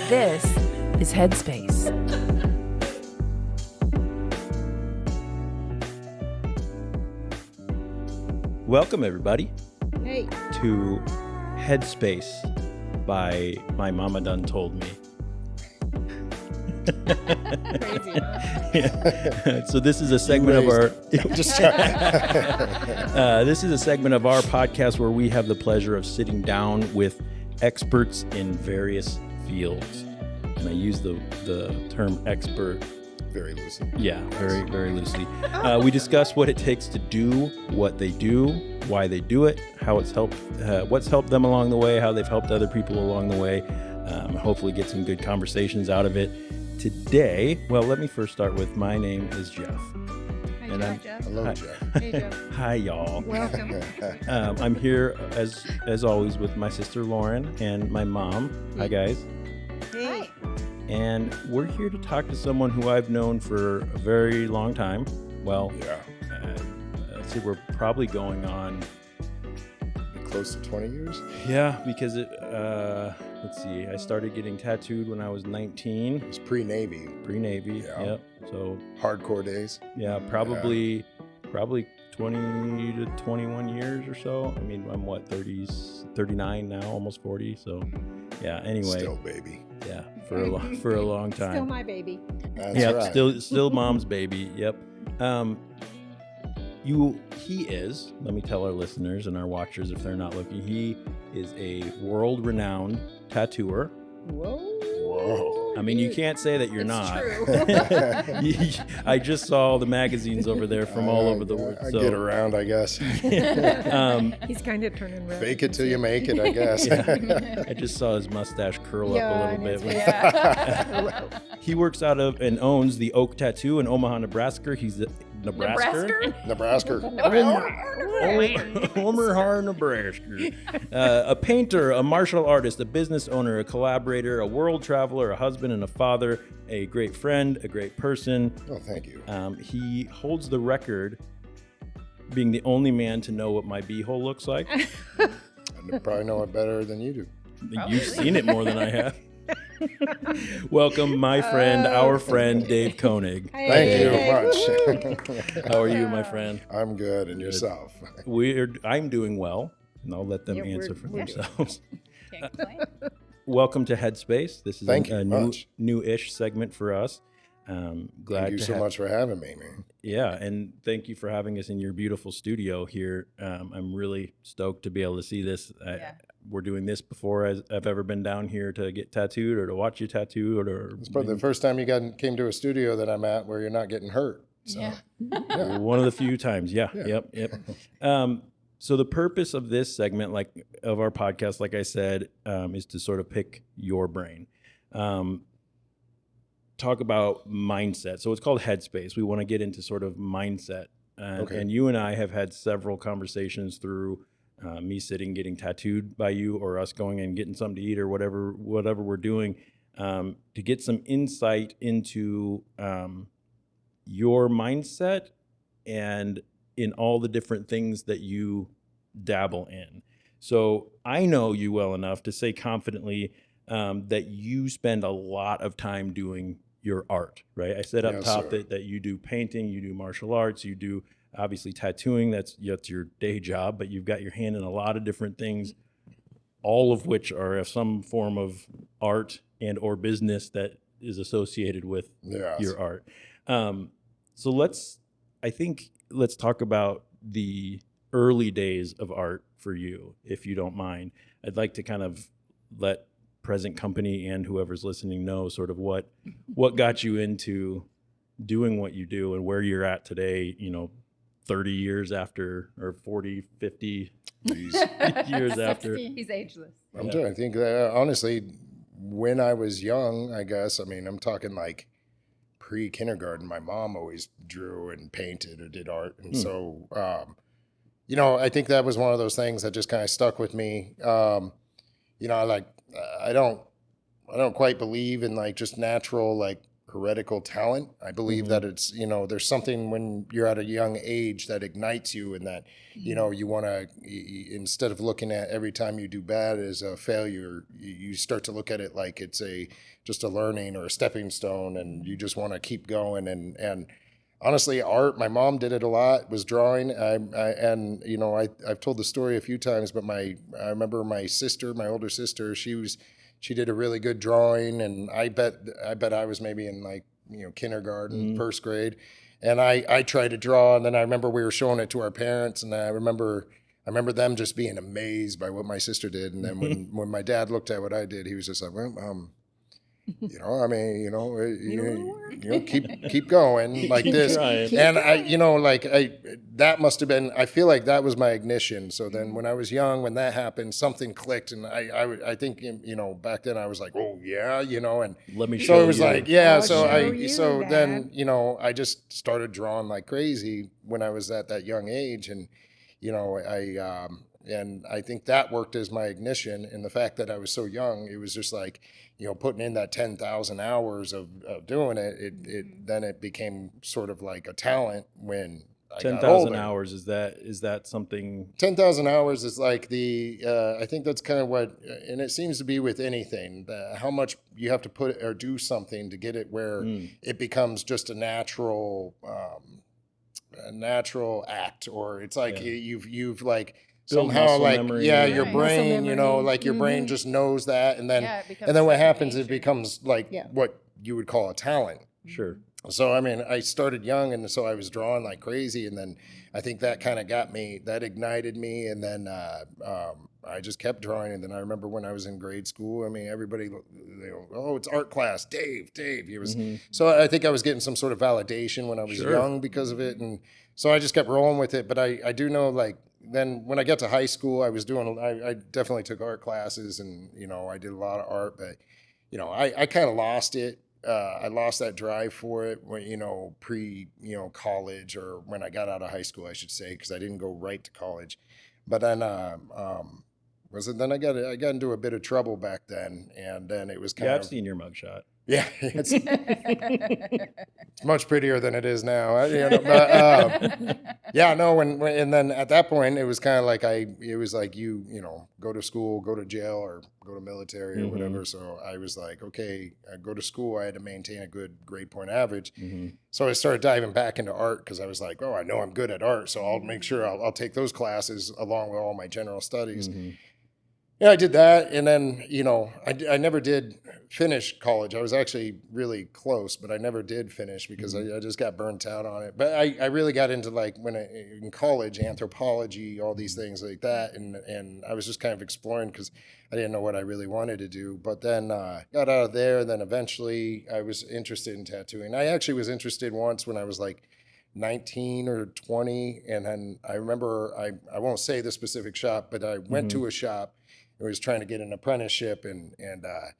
This is Headspace. Welcome, everybody, Hey. to Headspace by My Mama Done Told Me. Crazy, huh? Yeah. So this is a segment of our this is a segment of our podcast where we have the pleasure of sitting down with experts in various fields. And I use the term expert very loosely. Yeah, very loosely. We discuss what it takes to do what they do, why they do it, how it's helped, what's helped them along the way, how they've helped other people along the way. Hopefully get some good conversations out of it. Today, well, let me first start with my name is Jeff. Hi, Jeff. Hello, Hi. Jeff. Hey, Jeff. Hi, y'all. Welcome. I'm here as always with my sister Lauren and my mom. Hi, guys. Hey. And we're here to talk to someone who I've known for a very long time. Well, Yeah, I'd say we're probably going on. close to 20 years. Yeah, because let's see, I started getting tattooed when I was 19, It was pre-Navy, pre-Navy. Yeah. Yep. So hardcore days. yeah, probably 20 to 21 years or so. I mean, I'm 39 now, almost 40. So yeah. Anyway, Still baby. yeah, for a long time. Still my baby. That's Yeah, right. still mom's baby. Yep. He is, let me tell our listeners and our watchers if they're not looking, he is a world-renowned tattooer. Whoa. I mean, you can't say that you're It's not. true. I just saw all the magazines over there from all over the world. I So, get around, I guess. He's kind of turning red. Fake it till you make it, I guess. yeah, I just saw his mustache curl Yeah, up a and little bit. it's- He works out of and owns the Oak Tattoo in Omaha, Nebraska. He's the Nebraska? Nebraska. Omaha, Nebraska. A painter, a martial artist, a business owner, a collaborator, a world traveler, a husband and a father, a great friend, a great person. Oh, thank you. He holds the record being the only man to know what my beehole looks like. I probably know it better than you do. You've seen it more than I have. Welcome, my friend, our friend, Dave Koenig. Thank you Hey. much. How are you, my friend? I'm good, and yourself? I'm doing well, and I'll let them Yeah, answer we're- for we're- themselves. Can't complain. Welcome to Headspace. This is Thank a you new, much. new-ish segment for us. Glad Thank you to so much for having me, man. Yeah, and thank you for having us in your beautiful studio here. I'm really stoked to be able to see this. Yeah. We're doing this before I've ever been down here to get tattooed or to watch you tattooed. It's probably the first time you came to a studio that I'm at where you're not getting hurt. So. Yeah. One of the few times. Yeah. Yeah. Yep. So the purpose of this segment, of our podcast, like I said, is to sort of pick your brain. Talk about mindset. So it's called Headspace. We want to get into sort of mindset. Okay. And you and I have had several conversations through me getting tattooed by you, or us going and getting something to eat, or whatever we're doing, to get some insight into your mindset and in all the different things that you dabble in. So I know you well enough to say confidently that you spend a lot of time doing your art, right? I said up Yes, top sir. that you do painting, you do martial arts, you do obviously tattooing. That's your day job, but you've got your hand in a lot of different things, all of which are of some form of art and or business that is associated with Yes. your art. So let's talk about the early days of art for you, if you don't mind. I'd like to kind of let present company and whoever's listening know sort of what got you into doing what you do and where you're at today, 30 years after, or 40, 50 Jeez. years after. He's ageless. I'm trying to think that, honestly, when I was young, I guess, I mean, I'm talking like pre-kindergarten, my mom always drew and painted or did art. And so, I think that was one of those things that just kind of stuck with me. I don't quite believe in like just natural, like heretical talent. I believe that it's, there's something when you're at a young age that ignites you, and that, you want to, instead of looking at every time you do bad as a failure, you start to look at it like it's just a learning or a stepping stone, and you just want to keep going. And honestly, art, my mom did it a lot, was drawing. I've told the story a few times, but I remember my older sister, she did a really good drawing, and I bet I was maybe in like, kindergarten, first grade. And I tried to draw, and then I remember we were showing it to our parents, and I remember them just being amazed by what my sister did. And then when my dad looked at what I did, he was just like, well, keep going like this. Trying. And that must have been, I feel like that was my ignition. So then when I was young, when that happened, something clicked. And I think, back then I was like, oh yeah, and Let me show so it was you. like, yeah. I'll So show you, then, Dad. I just started drawing like crazy when I was at that young age. And, and I think that worked as my ignition. And the fact that I was so young, it was just like, putting in that 10,000 hours of doing it, then it became sort of like a talent when I got 10,000 older. hours, is that something? 10,000 hours is like I think that's kind of what, and it seems to be with anything, how much you have to put or do something to get it where it becomes just a natural act, or it's like you've like Build somehow muscle like memory. your Right. brain, Muscle memory. like your brain just knows that, and then Yeah, it becomes and then what second happens, it nature. becomes like what you would call a talent. Sure. So, I mean, I started young, and so I was drawing like crazy, and then I think that kind of that ignited me, and then I just kept drawing. And then I remember when I was in grade school, I mean, everybody, they go, oh, it's art class, Dave. He was, so I think I was getting some sort of validation when I was Sure. young because of it, and so I just kept rolling with it. But I do know, like, then when I got to high school, I definitely took art classes, and, I did a lot of art, but, I kind of lost it. I lost that drive for it when, college, or when I got out of high school, I should say, because I didn't go right to college. But then, then I got into a bit of trouble back then, and then it was kind Yeah, of, I've seen your mugshot. yeah, it's much prettier than it is now. But yeah, no, and then at that point, it was kind of like it was like go to school, go to jail, or go to military or whatever. So I was like, okay, I go to school. I had to maintain a good grade point average. So I started diving back into art because I was like, oh, I know I'm good at art, so I'll make sure I'll take those classes along with all my general studies. Yeah, I did that, and then I never did finish college. I was actually really close, but I never did finish because I just got burnt out on it. But I really got into, like, in college, anthropology, all these things like that, and I was just kind of exploring because I didn't know what I really wanted to do. But then got out of there, and then eventually I was interested in tattooing. I actually was interested once when I was like 19 or 20, and then I remember I won't say the specific shop, but I went to a shop. I was trying to get an apprenticeship, and I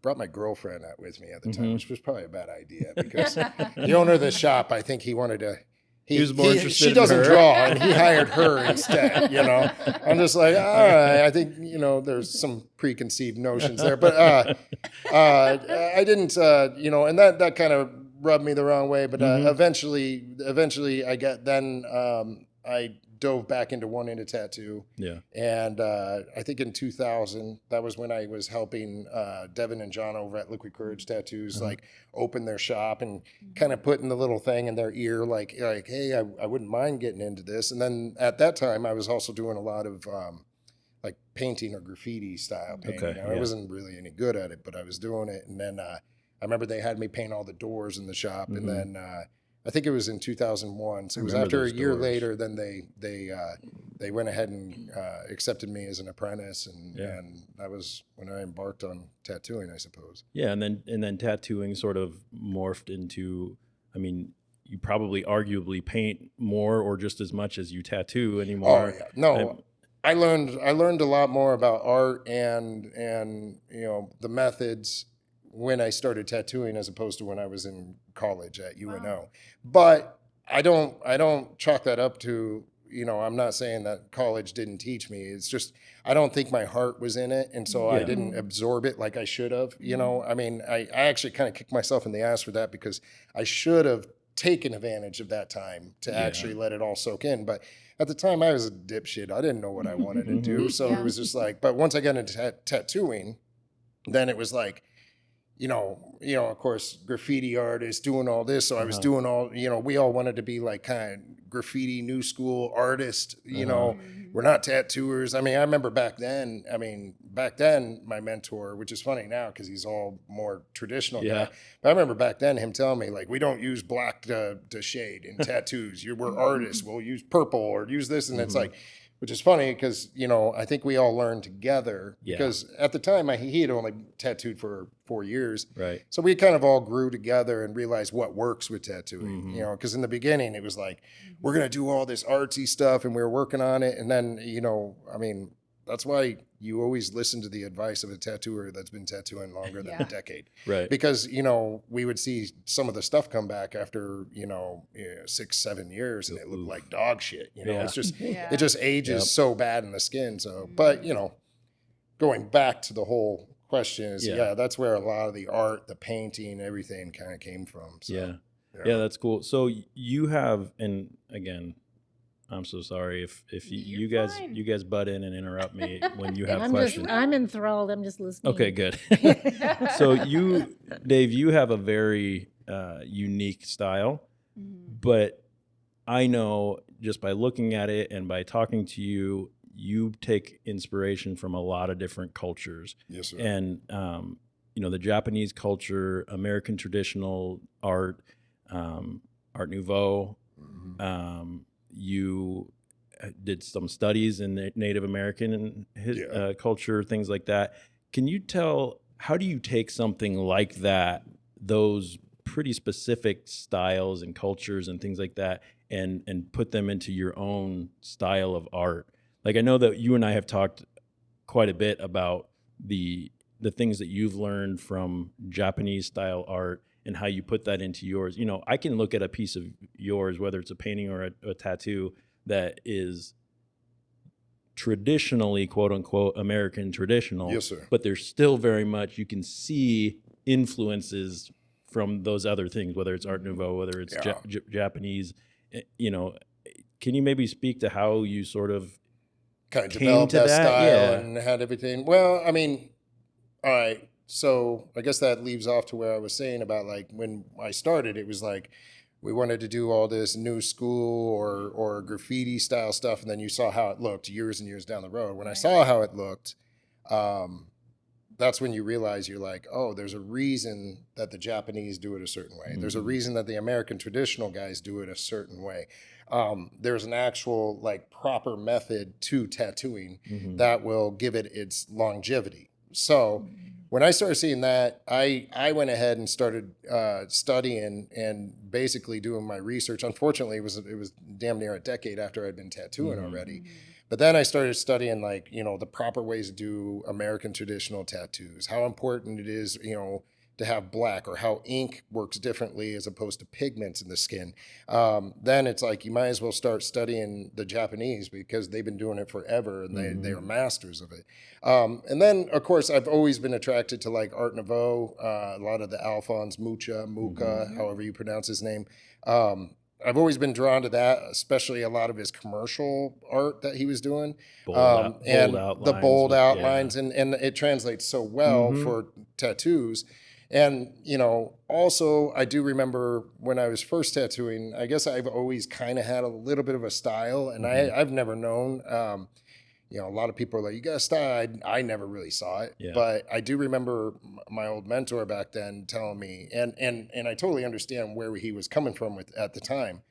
brought my girlfriend out with me at the time, which was probably a bad idea because the owner of the shop, I think he wanted to. He was more interested She in doesn't her. draw, and he hired her instead. I'm just like, all right. I think there's some preconceived notions there, but I didn't. And that kind of rubbed me the wrong way. But eventually, I dove back into wanting to tattoo. Yeah. And I think in 2000, that was when I was helping Devin and John over at Liquid Courage Tattoos, like, open their shop and kind of putting the little thing in their ear, like, hey, I wouldn't mind getting into this. And then at that time, I was also doing a lot of like painting or graffiti style painting. Okay, I wasn't really any good at it, but I was doing it. And then I remember they had me paint all the doors in the shop. And then I think it was in 2001. So it was after a year later, then they went ahead and accepted me as an apprentice, and that was when I embarked on tattooing, I suppose. Yeah, and then tattooing sort of morphed into, I mean, you probably arguably paint more or just as much as you tattoo anymore. Oh, yeah. No, I learned a lot more about art and the methods when I started tattooing as opposed to when I was in college at UNO. But I don't chalk that up to I'm not saying that college didn't teach me. It's just, I don't think my heart was in it. And so I didn't absorb it like I should have, I mean, I actually kind of kicked myself in the ass for that, because I should have taken advantage of that time to actually let it all soak in. But at the time I was a dipshit. I didn't know what I wanted to do. So it was just like, but once I got into tattooing, then it was like, of course, graffiti artists doing all this. So I was doing all, we all wanted to be like kind of graffiti, new school artist, we're not tattooers. I mean, I remember back then, my mentor, which is funny now because he's all more traditional guy. But I remember back then him telling me, like, we don't use black to shade in tattoos. We're artists. We'll use purple or use this. And it's like, which is funny because, I think we all learned together because at the time he had only tattooed for 4 years. Right. So we kind of all grew together and realized what works with tattooing, because in the beginning it was like, we're going to do all this artsy stuff and we were working on it. And then, that's why you always listen to the advice of a tattooer that's been tattooing longer than a decade. Right. Because, we would see some of the stuff come back after, 6-7 years and it looked like dog shit. It's just, it just ages so bad in the skin. So, but, going back to the whole question is, that's where a lot of the art, the painting, everything kind of came from. So, yeah, that's cool. So you have, and again, I'm so sorry if you guys butt in and interrupt me when you have questions. I'm enthralled. I'm just listening. Okay, good. So Dave, you have a very unique style, but I know just by looking at it and by talking to you, you take inspiration from a lot of different cultures. Yes, sir. And the Japanese culture, American traditional art, Art Nouveau. You did some studies in Native American culture, things like that. Can you tell, how do you take something like that, those pretty specific styles and cultures and things like that, and put them into your own style of art? Like, I know that you and I have talked quite a bit about the things that you've learned from Japanese style art and how you put that into yours. I can look at a piece of yours, whether it's a painting or a tattoo, that is traditionally, quote unquote, American traditional. Yes, sir. But there's still very much, you can see influences from those other things, whether it's Art Nouveau, whether it's Japanese. Can you maybe speak to how you sort of kind of came developed to that that? style and had everything? Well, I mean, all right. So I guess that leaves off to where I was saying about, like, when I started, it was like we wanted to do all this new school or graffiti style stuff, and then you saw how it looked years and years down the road. When I saw how it looked, that's when you realize you're like, oh, there's a reason that the Japanese do it a certain way. There's a reason that the American traditional guys do it a certain way. There's an actual, like, proper method to tattooing that will give it its longevity. So when I started seeing that, I went ahead and started studying and basically doing my research. Unfortunately, it was damn near a decade after I'd been tattooing already. But then I started studying, like, the proper ways to do American traditional tattoos, how important it is, to have black, or how ink works differently as opposed to pigments in the skin. Then it's like, you might as well start studying the Japanese because they've been doing it forever and they are masters of it. And then, of course, I've always been attracted to, like, Art Nouveau, a lot of the Alphonse Mucha, however you pronounce his name. I've always been drawn to that, especially a lot of his commercial art that he was doing. Bold outlines, the bold outlines, and it translates so well for tattoos. And, also I do remember when I was first tattooing, I guess I've always kind of had a little bit of a style, and I've never known, a lot of people are like, you got a style. I never really saw it, but I do remember my old mentor back then telling me, and I totally understand where he was coming from at the time,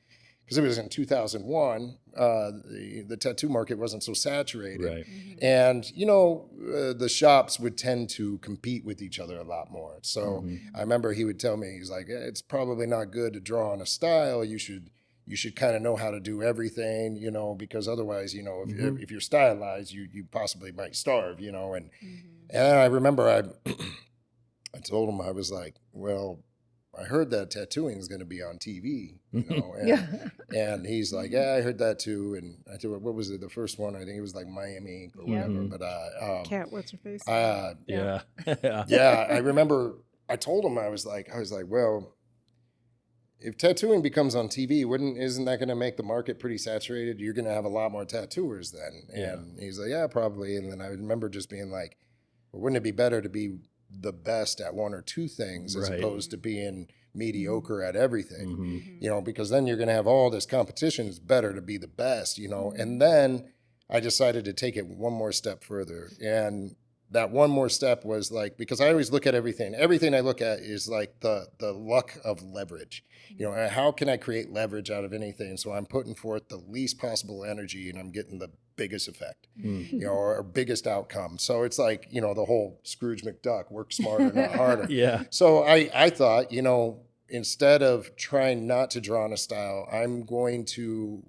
because it was in 2001. The tattoo market wasn't so saturated. Right. And, the shops would tend to compete with each other a lot more. So I remember he would tell me, he's like, it's probably not good to draw on a style. You should kind of know how to do everything, because otherwise, if you're stylized, you possibly might starve, and I remember I told him, I was like, well, I heard that tattooing is going to be on TV, and he's like, yeah, I heard that too. And I said, what was it? The first one, I think it was like Miami or whatever. But Cat, what's her face? Yeah. I remember I told him, I was like, well, if tattooing becomes on TV, isn't that going to make the market pretty saturated? You're going to have a lot more tattooers then. And he's like, yeah, probably. And then I remember just being like, well, wouldn't it be better to be the best at one or two things as opposed to being mediocre at everything, because then you're going to have all this competition. It's better to be the best, And then I decided to take it one more step further. And that one more step was like, because I always look at everything I look at is like the luck of leverage, how can I create leverage out of anything? So I'm putting forth the least possible energy and I'm getting the biggest effect, or biggest outcome. So it's like, the whole Scrooge McDuck, work smarter, not harder. Yeah. So I thought, instead of trying not to draw on a style, I'm going to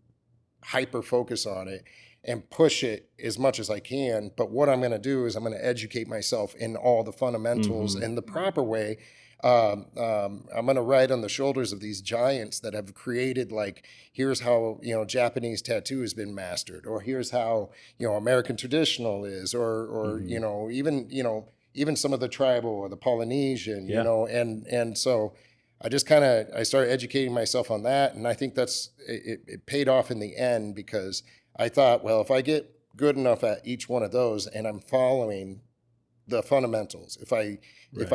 hyper focus on it and push it as much as I can. But what I'm going to do is I'm going to educate myself in all the fundamentals in the proper way. I'm going to ride on the shoulders of these giants that have created, like, here's how, Japanese tattoo has been mastered, or here's how, American traditional is, or even some of the tribal or the Polynesian, and so I just I started educating myself on that. And I think it paid off in the end, because I thought, well, if I get good enough at each one of those and I'm following the fundamentals, if I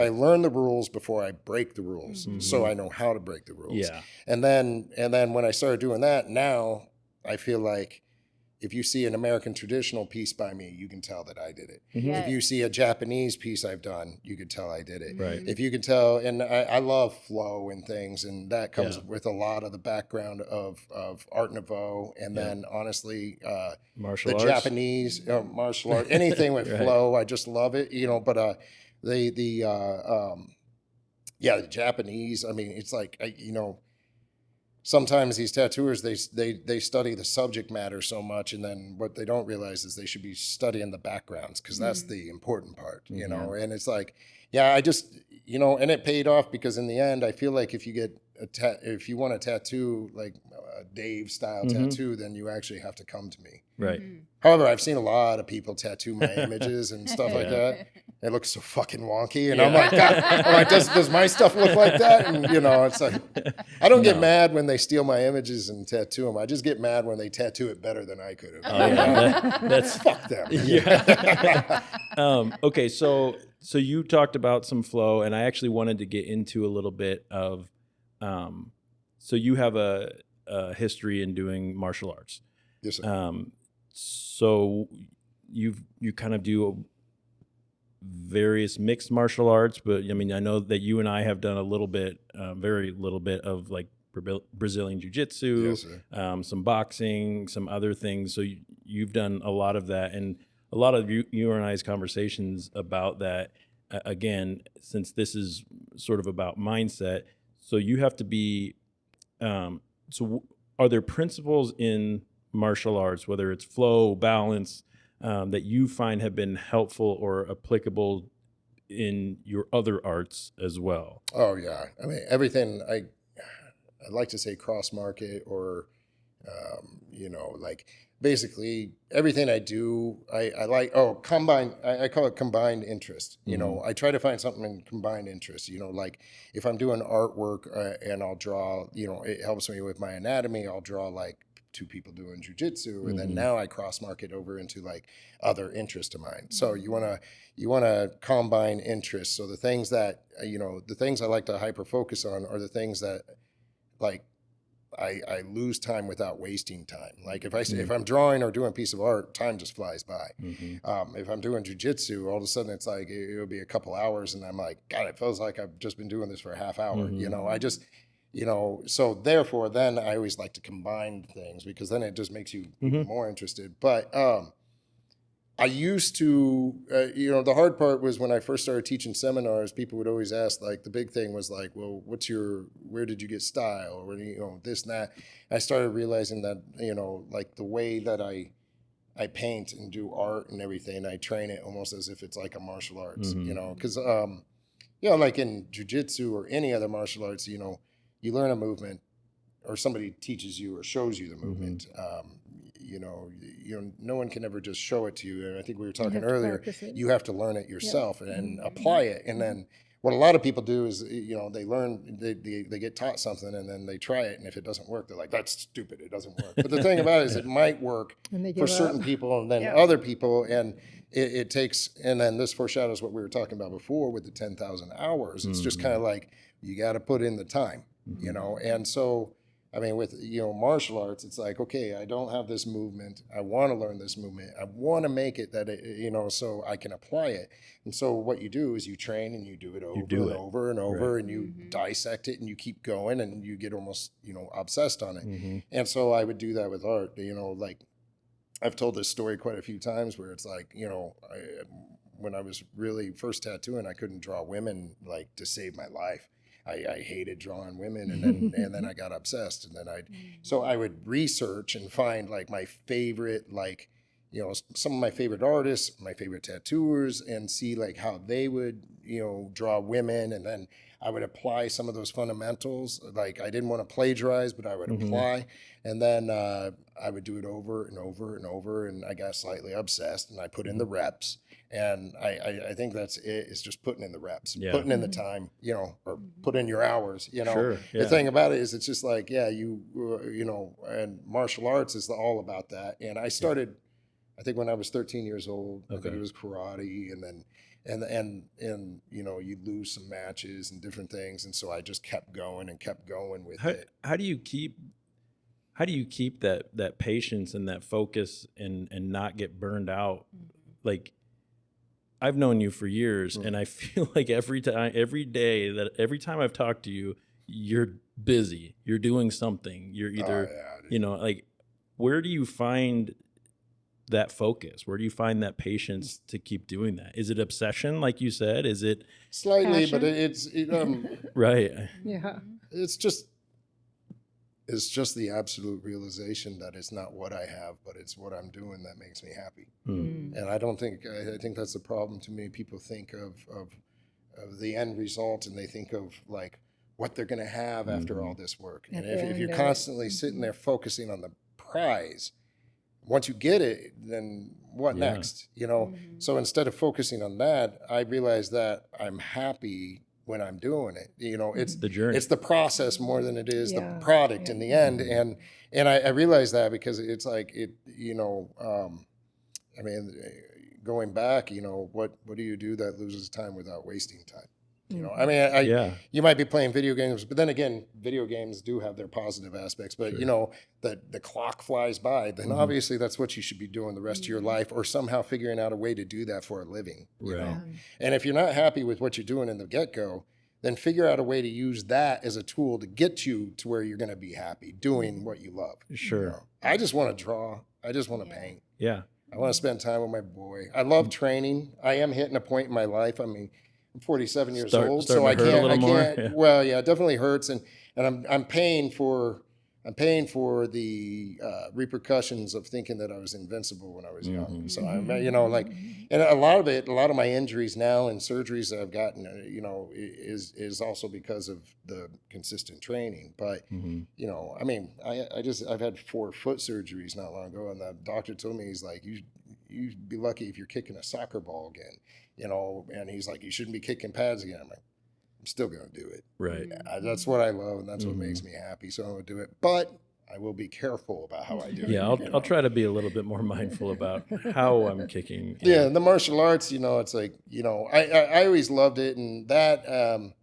learn the rules before I break the rules, so I know how to break the rules. Yeah. And then when I started doing that, now I feel like if you see an American traditional piece by me, you can tell that I did it. Yes. If you see a Japanese piece I've done, you can tell I did it. Right. If you can tell, and I love flow and things, and that comes with a lot of the background of Art Nouveau, and then honestly, Martial the arts. Japanese martial art, anything with flow, I just love it. But the Japanese, I mean, it's like sometimes these tattooers, they study the subject matter so much, and then what they don't realize is they should be studying the backgrounds, because that's the important part, and it's like, I just, and it paid off, because in the end, I feel like if you get if you want a tattoo, like a Dave style tattoo, then you actually have to come to me. Right. However, I've seen a lot of people tattoo my images and stuff like that. It looks so fucking wonky, and I'm like, God, does my stuff look like that? And it's like, I don't get mad when they steal my images and tattoo them. I just get mad when they tattoo it better than I could have. Oh, yeah. That's fuck them. Yeah. Okay, so you talked about some flow, and I actually wanted to get into a little bit of, so you have a history in doing martial arts. Yes, sir. So you kind of do various mixed martial arts, but I mean, I know that you and I have done a little bit, very little bit of like Brazilian jiu-jitsu, Yes, sir. some boxing, some other things. So you've done a lot of that, and a lot of you and I's conversations about that, again, since this is sort of about mindset. So you have to be, so are there principles in martial arts, whether it's flow, balance, that you find have been helpful or applicable in your other arts as well? Oh yeah, I mean everything. I like to say cross market, or like basically everything I do. I like combine. I call it combined interest. I try to find something in combined interest. Like if I'm doing artwork and I'll draw. It helps me with my anatomy. I'll draw like two people doing jujitsu, and then now I cross market over into like other interest of mine. So you wanna combine interests. So the things that the things I like to hyper focus on are the things that like I lose time without wasting time. Like if I'm drawing or doing a piece of art, time just flies by. If I'm doing jujitsu, all of a sudden it's like it'll be a couple hours, and I'm like, God, it feels like I've just been doing this for a half hour. I just so therefore then I always like to combine things, because then it just makes you even more interested. But I used to, the hard part was when I first started teaching seminars, people would always ask, like, the big thing was like, well, where did you get style? Or, this and that. I started realizing that, like the way that I paint and do art and everything, I train it almost as if it's like a martial arts, because like in jujitsu or any other martial arts, you learn a movement, or somebody teaches you or shows you the movement. No one can ever just show it to you. And I think we were talking earlier, you have to learn it yourself and apply it. And then what a lot of people do is, they learn, they get taught something, and then they try it. And if it doesn't work, they're like, that's stupid. It doesn't work. But the thing about it is it might work for certain people and then other people. And it takes, and then this foreshadows what we were talking about before with the 10,000 hours. It's just kind of like, you got to put in the time, And so, I mean, with, martial arts, it's like, okay, I don't have this movement. I want to learn this movement. I want to make it that, so I can apply it. And so what you do is you train and you do it over and over, and you dissect it and you keep going, and you get almost, obsessed on it. And so I would do that with art, like I've told this story quite a few times where it's like, when I was really first tattooing, I couldn't draw women like to save my life. I hated drawing women, and then I got obsessed, and then so I would research and find like my favorite, some of my favorite artists, my favorite tattooers, and see like how they would, draw women, and then I would apply some of those fundamentals. Like I didn't want to plagiarize, but I would apply, and then I would do it over and over and over, and I got slightly obsessed, and I put in the reps. And I think that's it. It's just putting in the reps, putting in the time, or put in your hours, Sure, The thing about it is it's just like, and martial arts is all about that. And I started, I think when I was 13 years old, I think it was karate, and then, and you lose some matches and different things. And so I just kept going with it. How do you keep that patience and that focus and not get burned out? Like, I've known you for years, and I feel like every time I've talked to you, you're busy. You're doing something. You're either, like, where do you find that focus? Where do you find that patience to keep doing that? Is it obsession, like you said? Is it slightly, passion? but it's right? Yeah. It's just the absolute realization that it's not what I have, but it's what I'm doing that makes me happy. And I think that's the problem to me. People think of the end result, and they think of like what they're going to have after all this work. And if you're constantly sitting there focusing on the prize, once you get it, then what next? So instead of focusing on that, I realized that I'm happy when I'm doing it. It's the journey. It's the process more than it is the product in the end. And I realized that because it's like I mean, going back, what do you do that loses time without wasting time? I mean, you might be playing video games, but then again, video games do have their positive aspects, but the clock flies by, then obviously that's what you should be doing the rest of your life, or somehow figuring out a way to do that for a living. You know? And if you're not happy with what you're doing in the get-go, then figure out a way to use that as a tool to get you to where you're going to be happy doing what you love. Sure. I just want to draw. I just want to paint. Yeah. I want to spend time with my boy. I love training. I am hitting a point in my life. I mean, I'm 47 years old, so I can't. Yeah. Well, yeah, it definitely hurts, and I'm paying for the repercussions of thinking that I was invincible when I was young. So I'm, and a lot of my injuries now and surgeries that I've gotten, is also because of the consistent training. But I mean, I've had 4 foot surgeries not long ago, and the doctor told me, he's like, you'd be lucky if you're kicking a soccer ball again. And he's like, you shouldn't be kicking pads again. I'm like, I'm still going to do it. Right. That's what I love, and that's what makes me happy. So I'm going to do it. But I will be careful about how I do it. Yeah, I'll try to be a little bit more mindful about how I'm kicking. Yeah, the martial arts, it's like, I always loved it. And that, I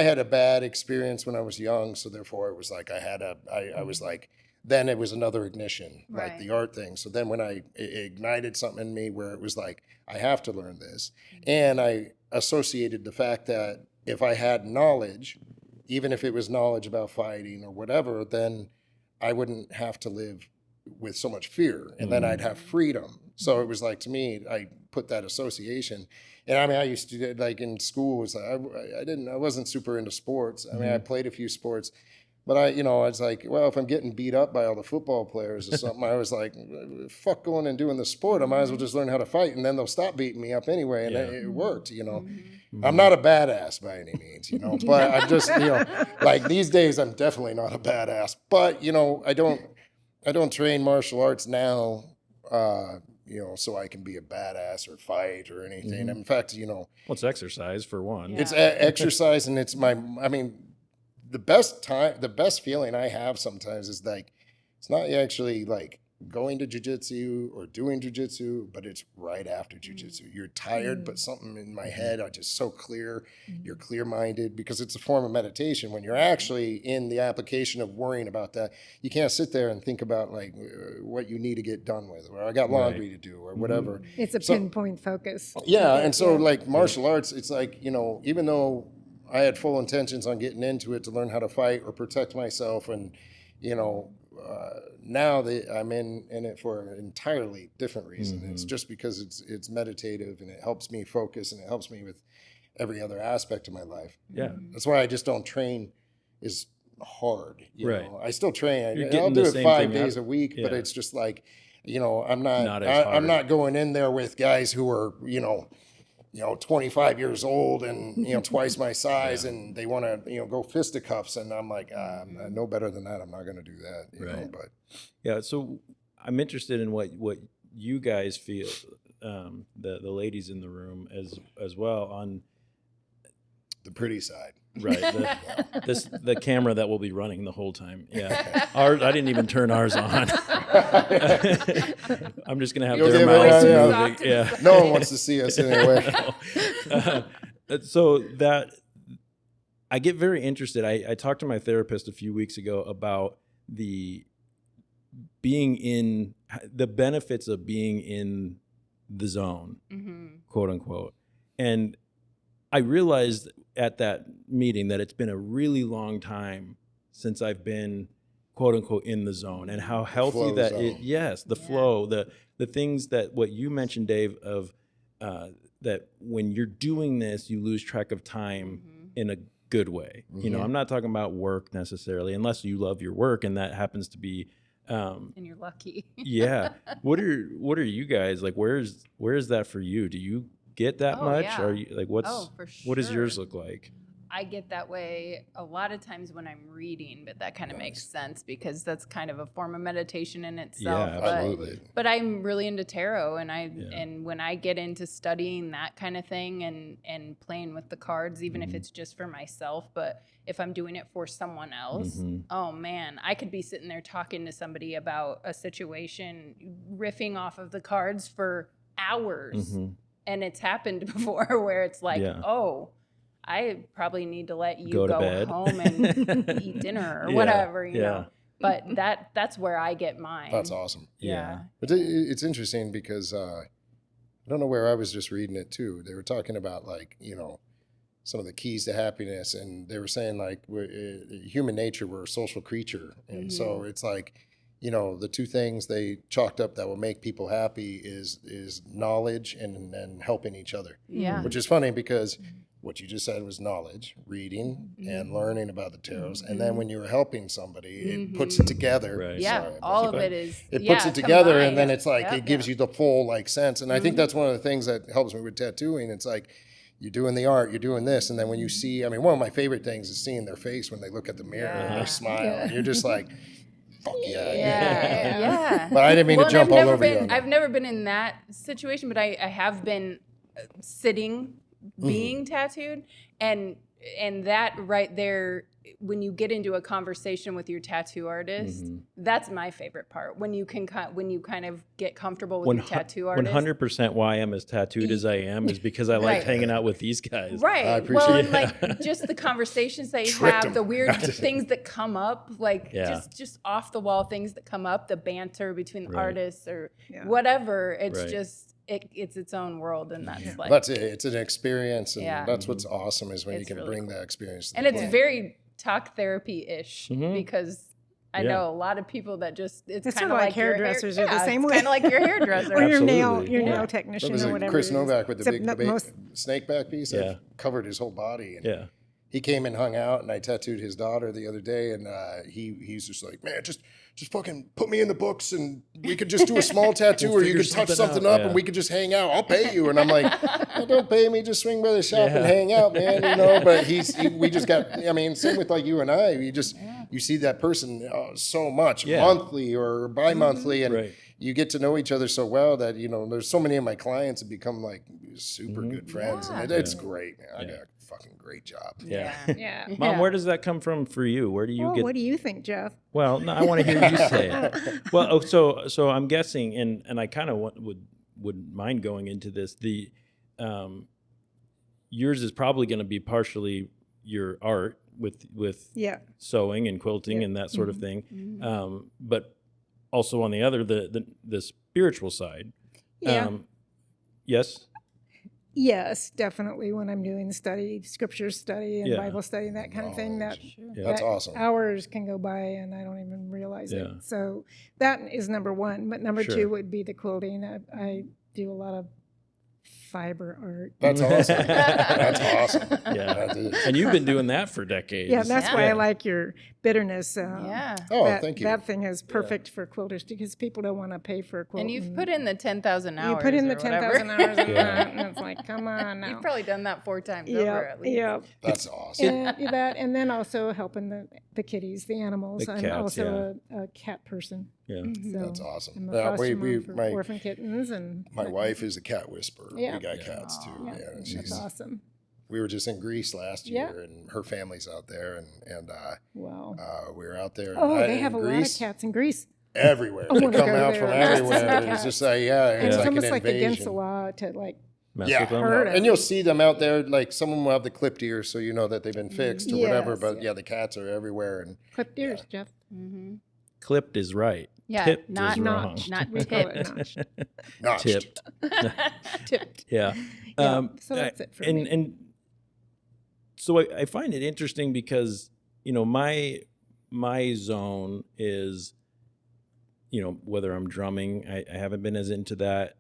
had a bad experience when I was young. So therefore, it was like I was like, then it was another ignition, like the art thing. So then when it ignited something in me where it was like, I have to learn this. And I associated the fact that if I had knowledge, even if it was knowledge about fighting or whatever, then I wouldn't have to live with so much fear, and then I'd have freedom. So it was like, to me, I put that association. And I mean, I used to, like in school, was I wasn't super into sports. I mean, I played a few sports, But I was like, well, if I'm getting beat up by all the football players or something, I was like, fuck going and doing the sport. I might as well just learn how to fight, and then they'll stop beating me up anyway. And it worked, I'm not a badass by any means, but I'm just, like these days, I'm definitely not a badass. But, I don't train martial arts now, so I can be a badass or fight or anything. In fact, Well, it's exercise for one. it's exercise, and it's the best feeling I have sometimes is like, it's not actually like going to jiu-jitsu or doing jiu-jitsu, but it's right after jiu-jitsu. You're tired, but something in my head, I'm just so clear. You're clear-minded because it's a form of meditation. When you're actually in the application of worrying about that, you can't sit there and think about like what you need to get done with, or I got laundry to do or whatever. It's a pinpoint focus. Yeah. And so like martial arts, it's like, even though I had full intentions on getting into it to learn how to fight or protect myself, and now I'm in it for an entirely different reason. It's just because it's meditative, and it helps me focus, and it helps me with every other aspect of my life. Yeah. That's why I just don't train as hard. You know? I still train. You're I'll do the it same 5 thing days a week, but it's just like, I'm Not as hard. I'm not going in there with guys who are, 25 years old and, twice my size, and they want to, go fisticuffs. And I'm like, I'm no better than that. I'm not going to do that. You know, but yeah. So I'm interested in what you guys feel, the ladies in the room as well, on the pretty side. Right. The camera that will be running the whole time. Yeah. Ours, I didn't even turn ours on. I'm just going to have their mouths moving. Yeah. No one wants to see us anyway. So that I get very interested. I talked to my therapist a few weeks ago about the benefits of being in the zone, quote unquote. And I realized at that meeting that it's been a really long time since I've been, quote unquote, in the zone, and how healthy Flow that zone. flow, the things that what you mentioned, Dave, of that when you're doing this, you lose track of time in a good way. I'm not talking about work necessarily, unless you love your work, and that happens to be. And you're lucky. Yeah. What are you guys like? Where's that for you? Do you get that much? Yeah. Are you like, for sure. what does yours look like? I get that way a lot of times when I'm reading, but that kind of makes sense because that's kind of a form of meditation in itself. Yeah, absolutely. But I'm really into tarot, and and when I get into studying that kind of thing and playing with the cards, even if it's just for myself, but if I'm doing it for someone else, oh man, I could be sitting there talking to somebody about a situation, riffing off of the cards for hours. And it's happened before where it's like, oh, I probably need to let you go home and eat dinner or whatever, you know. But that's where I get mine. That's awesome. Yeah. But it's interesting because I don't know where I was just reading it too. They were talking about like, some of the keys to happiness, and they were saying like human nature, we're a social creature. And so it's like, the two things they chalked up that will make people happy is knowledge and helping each other. Yeah. Which is funny because what you just said was knowledge, reading, and learning about the tarots. And then when you were helping somebody, it puts it together. Right. Yeah, Sorry, all of it is. It puts it together, combined. and then it's like it gives you the full like sense. And I think that's one of the things that helps me with tattooing. It's like you're doing the art, you're doing this, and then when you see, one of my favorite things is seeing their face when they look at the mirror and they smile, and you're just like, fuck yeah. But I didn't mean to jump all over you. I've never been in that situation, but I have been sitting, being tattooed, and that right there, when you get into a conversation with your tattoo artist, that's my favorite part. When you kind of get comfortable with your tattoo artist. 100% why I'm as tattooed as I am is because I like hanging out with these guys. Right. I appreciate and like just the conversations that you have, the weird things that come up, like just off the wall things that come up, the banter between the artists or whatever. It's just it's its own world, and that's like that's it. It's an experience, and that's what's awesome is when you can bring that experience to and it's very talk therapy-ish because I know a lot of people that just it's kind of like hairdressers are the same way. Kind of like your hairdresser or your nail technician or whatever. Chris Novak with the big most snake back piece that covered his whole body. And he came and hung out, and I tattooed his daughter the other day, and he's just like, man, just fucking put me in the books, and we could just do a small tattoo, or you could touch something up, and we could just hang out. I'll pay you. And I'm like, don't pay me, just swing by the shop and hang out, man. But we just got. I mean, same with like you and I. You see that person so much monthly or bi-monthly, and you get to know each other so well that there's so many of my clients have become like super good friends, and it's great, man. I got a fucking great job. Yeah. Mom, where does that come from for you? Where do you get? What do you think, Jeff? Well, no, I want to hear you say it. Well, so I'm guessing, and I kind of would mind going into this. The yours is probably going to be partially your art with sewing and quilting and that sort of thing, but also on the other the spiritual side. Yes. Yes, definitely. When I'm doing scripture study and Bible study and that kind of thing, that's awesome. Hours can go by and I don't even realize it. So that is number one. But number two would be the quilting. I do a lot of fiber art. That's awesome. That's awesome. Yeah. And you've been doing that for decades. Yeah, that's why I like your bitterness. Thank you. That thing is perfect for quilters because people don't want to pay for a quilt. And you've put in the 10,000 hours. You put in the 10,000 hours in that, and it's like, come on now. You've probably done that 4 times over at least. Yeah. That's awesome. And then also helping the kitties, the animals. The I'm cats, also a cat person. Yeah. So That's awesome. I'm a foster mom for orphan kittens. And my wife is a cat whisperer. Yeah. We got cats too. Yeah. She's That's awesome. We were just in Greece last year, and her family's out there, and we were out there. They have a lot of cats in Greece. Everywhere. They come out from everywhere. It's just like, it's like almost an like invasion. against the law to like Mess with them. And you'll see them out there, like some of them will have the clipped ears, so you know that they've been fixed or whatever. But the cats are everywhere. And clipped ears, Jeff. Clipped is right. Yeah, tipped not is wrong. not We call it tipped. notched. Tipped. Tipped. Yeah. So that's it for me. And so I find it interesting because my zone is whether I'm drumming, I haven't been as into that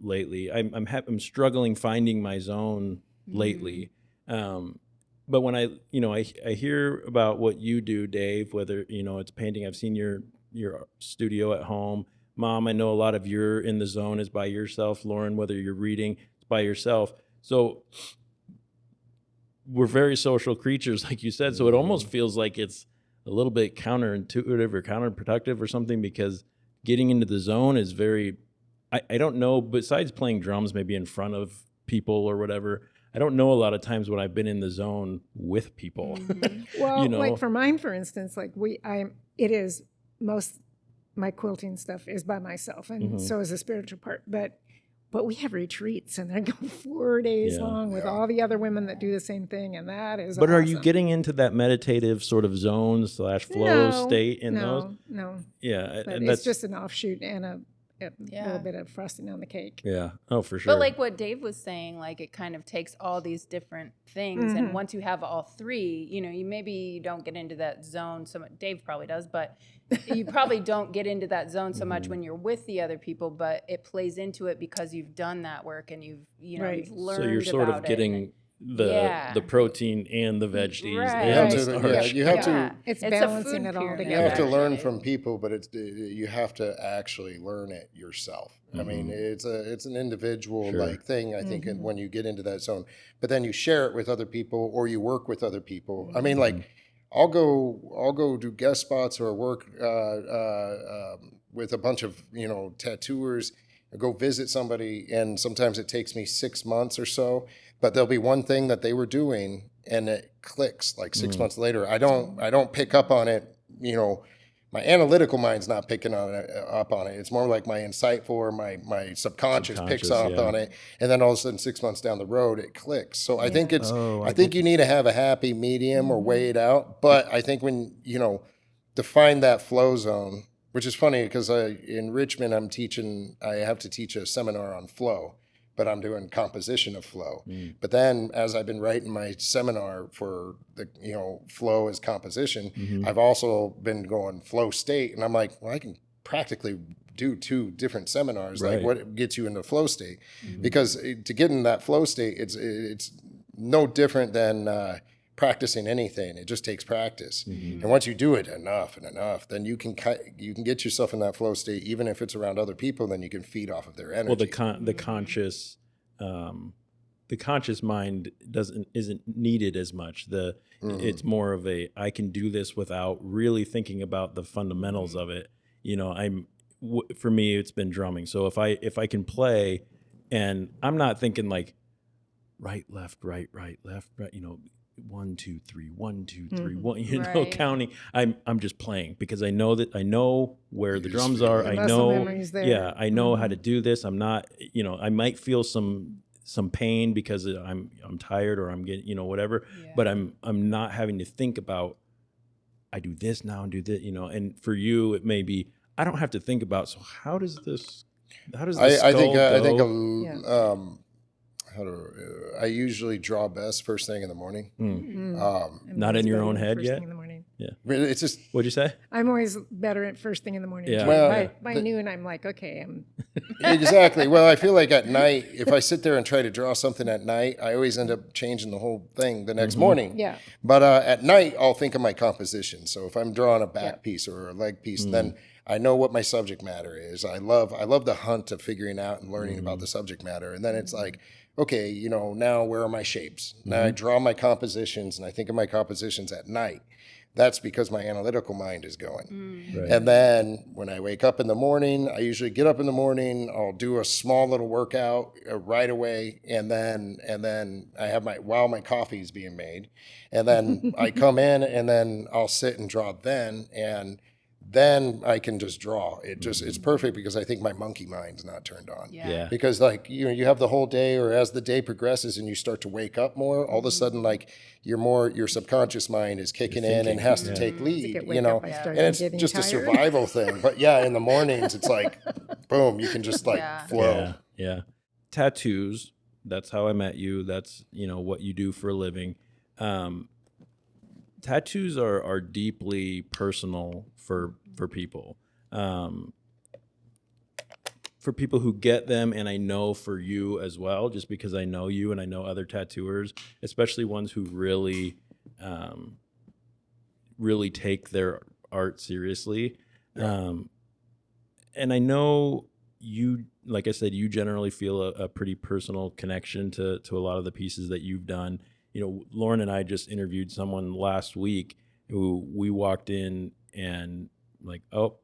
lately. I'm struggling finding my zone lately. But when I hear about what you do, Dave, whether it's painting, I've seen your studio at home. Mom, I know a lot of you're in the zone is by yourself. Lauren, whether you're reading, it's by yourself. So we're very social creatures, like you said. So it almost feels like it's a little bit counterintuitive or counterproductive or something, because getting into the zone is very, I don't know, besides playing drums maybe in front of people or whatever, I don't know a lot of times when I've been in the zone with people. Well, like for mine, for instance, like my quilting stuff is by myself, and so is the spiritual part. But we have retreats, and they go 4 days long with all the other women that do the same thing, and that is. But awesome. Are you getting into that meditative sort of zone / flow state in those? No. Yeah, But and it's just an offshoot and a Yeah. little bit of frosting on the cake. Yeah. Oh, for sure. But like what Dave was saying, like it kind of takes all these different things, and once you have all three, you know, you don't get into that zone so much. Dave probably does, but you probably don't get into that zone so much when you're with the other people. But it plays into it because you've done that work and you've Right. you've learned. So you're sort about of getting the protein and the veggies. Right. And You the have to- starch. you have to- It's a balancing food it all pyramid, together. You have to learn actually. from people, but you have to actually learn it yourself. I mean, it's an individual like thing. I think when you get into that zone, but then you share it with other people or you work with other people. I mean, like I'll go do guest spots or work with a bunch of tattooers. I go visit somebody, and sometimes it takes me 6 months or so. But there'll be one thing that they were doing, and it clicks like 6 months later. I don't pick up on it. My analytical mind's not picking up on it. It's more like my insightful or my subconscious picks up on it, and then all of a sudden 6 months down the road it clicks. So I think I think you need to have a happy medium or weigh it out. But I think when to find that flow zone, which is funny because in Richmond I have to teach a seminar on flow, but I'm doing composition of flow. But then as I've been writing my seminar for the, flow as composition, I've also been going flow state. And I'm like, well, I can practically do 2 different seminars. Right. Like what gets you into flow state? Because to get in that flow state, it's no different than practicing anything. It just takes practice. And once you do it enough and enough, then you can get yourself in that flow state, even if it's around other people, then you can feed off of their energy. Well, the conscious mind isn't needed as much. It's more of I can do this without really thinking about the fundamentals of it. For me, it's been drumming. So if I can play, and I'm not thinking like right, left, right, left, right, 1, 2, 3, 1, 2, 3, 1, counting. I'm just playing because I know where the drums are. I know, I know how to do this. I'm not, I might feel some pain because I'm tired or I'm getting, whatever, but I'm not having to think about, I do this now and do this, and for you, it may be, I don't have to think about, so how does this I think go? I usually draw best first thing in the morning. Not in your own head yet? Thing in the morning. Yeah. It's just, What'd you say? I'm always better at first thing in the morning. Yeah. too. Well, by noon, I'm like, okay, exactly. Well, I feel like at night, if I sit there and try to draw something at night, I always end up changing the whole thing the next morning. Yeah. But at night, I'll think of my composition. So if I'm drawing a back piece or a leg piece, then I know what my subject matter is. I love the hunt of figuring out and learning about the subject matter. And then it's like, okay, now where are my shapes? Now I draw my compositions and I think of my compositions at night. That's because my analytical mind is going. Right. And then when I wake up in the morning, I usually get up in the morning, I'll do a small little workout right away. And then I have while my coffee is being made, and then I come in and then I'll sit and draw and then I can just draw. It's perfect because I think my monkey mind's not turned on. Yeah. Because like, you have the whole day, or as the day progresses and you start to wake up more, all of a sudden, like your subconscious mind is kicking in and has to take lead, and it's just a survival thing. But in the mornings, it's like, boom, you can just flow. Yeah. Tattoos. That's how I met you. That's, what you do for a living. Tattoos are deeply personal for people. For people who get them, and I know for you as well, just because I know you and I know other tattooers, especially ones who really take their art seriously. And I know you, like I said, you generally feel a pretty personal connection to a lot of the pieces that you've done. Lauren and I just interviewed someone last week who we walked in and like, oh,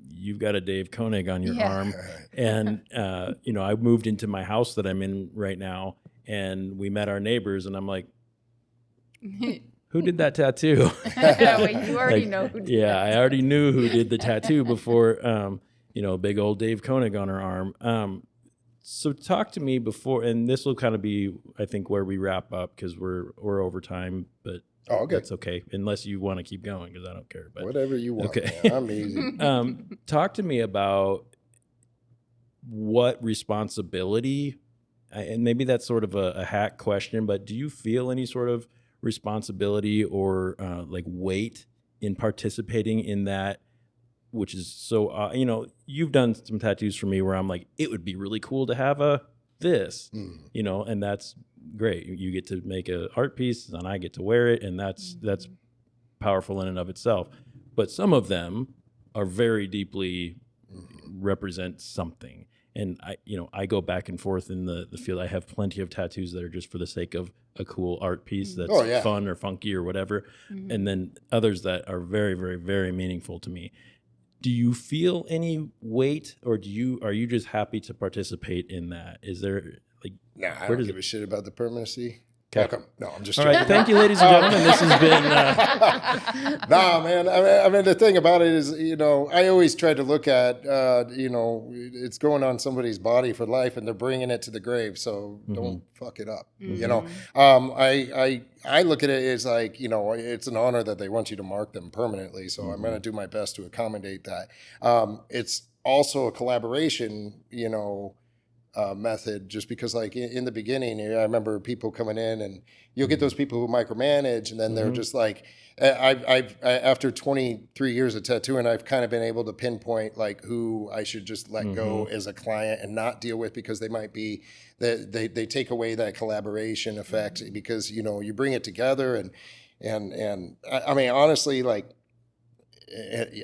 you've got a Dave Koenig on your arm. And, I moved into my house that I'm in right now, and we met our neighbors, and I'm like, who did that tattoo? Well, you already know who did that. I already knew who did the tattoo before, big old Dave Koenig on her arm. So talk to me before, and this will kind of be, I think, where we wrap up because we're over time, but that's okay, unless you want to keep going because I don't care. But whatever you want, okay. Man, I'm easy. Talk to me about what responsibility, and maybe that's sort of a hack question, but do you feel any sort of responsibility or weight in participating in that? Which is so, you've done some tattoos for me where I'm like, it would be really cool to have this, and that's great. You get to make an art piece and I get to wear it. And that's powerful in and of itself. But some of them are very deeply represent something. And I go back and forth in the field. I have plenty of tattoos that are just for the sake of a cool art piece that's fun or funky or whatever. And then others that are very, very, very meaningful to me. Do you feel any weight, or are you just happy to participate in that? Is there Nah, I don't give a shit about the permanency. Okay. No, I'm just all right. Thank you, ladies and gentlemen. This has been. Nah, man. I mean, the thing about it is, I always try to look at, it's going on somebody's body for life, and they're bringing it to the grave. So don't fuck it up. I look at it as like, it's an honor that they want you to mark them permanently. So I'm going to do my best to accommodate that. It's also a collaboration, method, just because like in the beginning, I remember people coming in and you'll get those people who micromanage, and then they're just like, I've after 23 years of tattooing, I've kind of been able to pinpoint like who I should just let go as a client and not deal with, because they might be that they take away that collaboration effect, because you bring it together and And I mean, honestly, like,